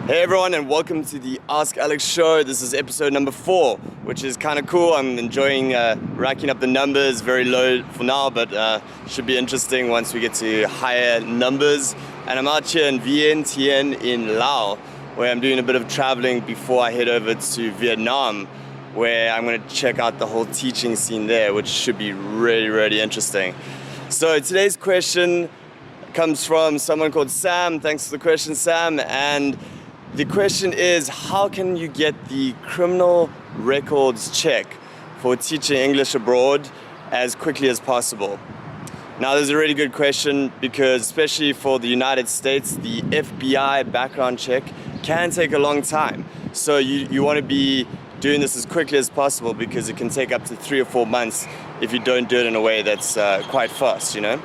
Hey everyone, and welcome to the Ask Alex show. This is episode number 4, which is kind of cool. I'm enjoying racking up the numbers. Very low for now, but should be interesting once we get to higher numbers. And I'm out here in Vientiane in Laos, where I'm doing a bit of traveling before I head over to Vietnam, where I'm going to check out the whole teaching scene there, which should be really interesting. So today's question comes from someone called Sam. Thanks for the question, Sam. And the question is, how can you get the criminal records check for teaching English abroad as quickly as possible? Now, this is a really good question because especially for the United States, the FBI background check can take a long time. So you want to be doing this as quickly as possible because it can take up to 3 or 4 months if you don't do it in a way that's quite fast, you know?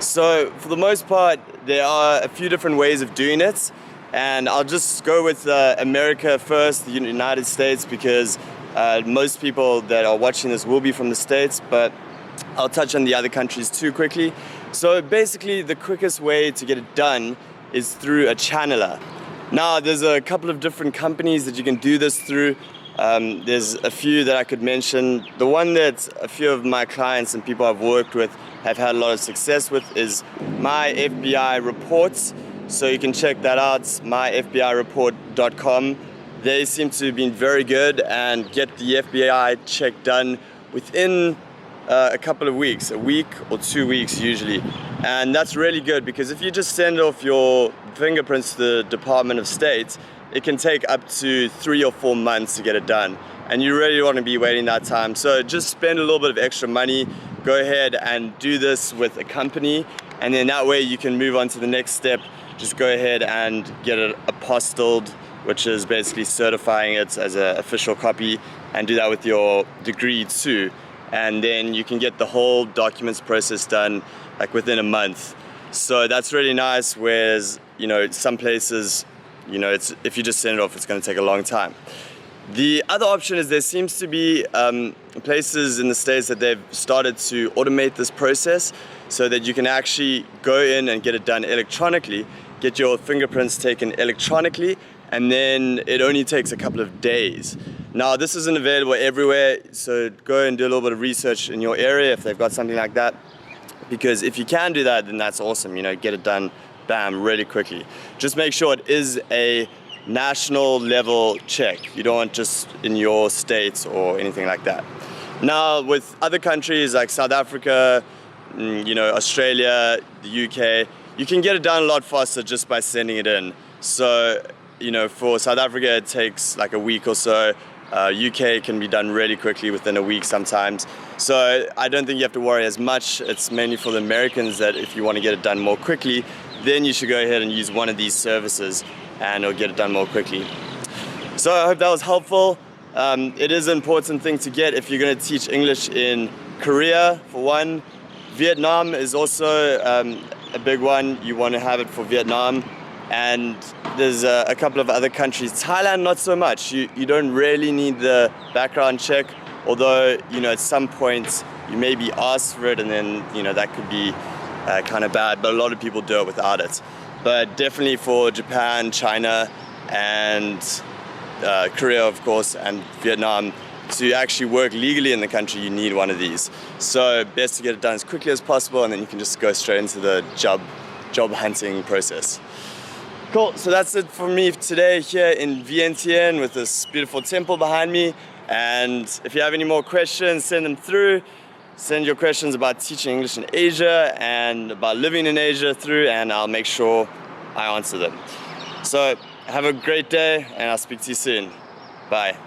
So for the most part, there are a few different ways of doing it. And I'll just go with America first, the United States, because most people that are watching this will be from the States, but I'll touch on the other countries too quickly. So basically, the quickest way to get it done is through a channeler. Now, there's a couple of different companies that you can do this through. There's a few that I could mention. The one that a few of my clients and people I've worked with have had a lot of success with is My FBI Reports. So you can check that out, myfbireport.com. They seem to have been very good and get the FBI check done within a couple of weeks, a week or 2 weeks usually. And that's really good because if you just send off your fingerprints to the Department of State, it can take up to 3 or 4 months to get it done. And you really want to be waiting that time. So just spend a little bit of extra money, go ahead and do this with a company, and then that way you can move on to the next step. Just go ahead and get it apostilled, which is basically certifying it as an official copy, and do that with your degree too. And then you can get the whole documents process done like within a month. So that's really nice, whereas, you know, some places, you know, if you just send it off, it's going to take a long time. The other option is there seems to be places in the States that they've started to automate this process so that you can actually go in and get it done electronically, get your fingerprints taken electronically, and then it only takes a couple of days. Now, this isn't available everywhere, so go and do a little bit of research in your area if they've got something like that, because if you can do that, then that's awesome, you know, get it done, bam, really quickly. Just make sure it is a national level check. You don't want just in your state or anything like that. Now, with other countries like South Africa, you know, Australia, the UK, you can get it done a lot faster just by sending it in. So, you know, for South Africa, it takes like a week or so. UK can be done really quickly within a week sometimes. So I don't think you have to worry as much. It's mainly for the Americans that if you want to get it done more quickly, then you should go ahead and use one of these services and it'll get it done more quickly. So I hope that was helpful. It is an important thing to get if you're going to teach English in Korea, for one. Vietnam is also a big one. You want to have it for Vietnam. And there's a couple of other countries. Thailand, not so much. You don't really need the background check, although, you know, at some point you may be asked for it, and then, you know, that could be kind of bad, but a lot of people do it without it. But definitely for Japan, China, and Korea, of course, and Vietnam, to actually work legally in the country, you need one of these. So best to get it done as quickly as possible, and then you can just go straight into the job hunting process. Cool, so that's it for me today here in Vientiane with this beautiful temple behind me. And if you have any more questions, send them through. Send your questions about teaching English in Asia and about living in Asia through, and I'll make sure I answer them. So have a great day, and I'll speak to you soon. Bye.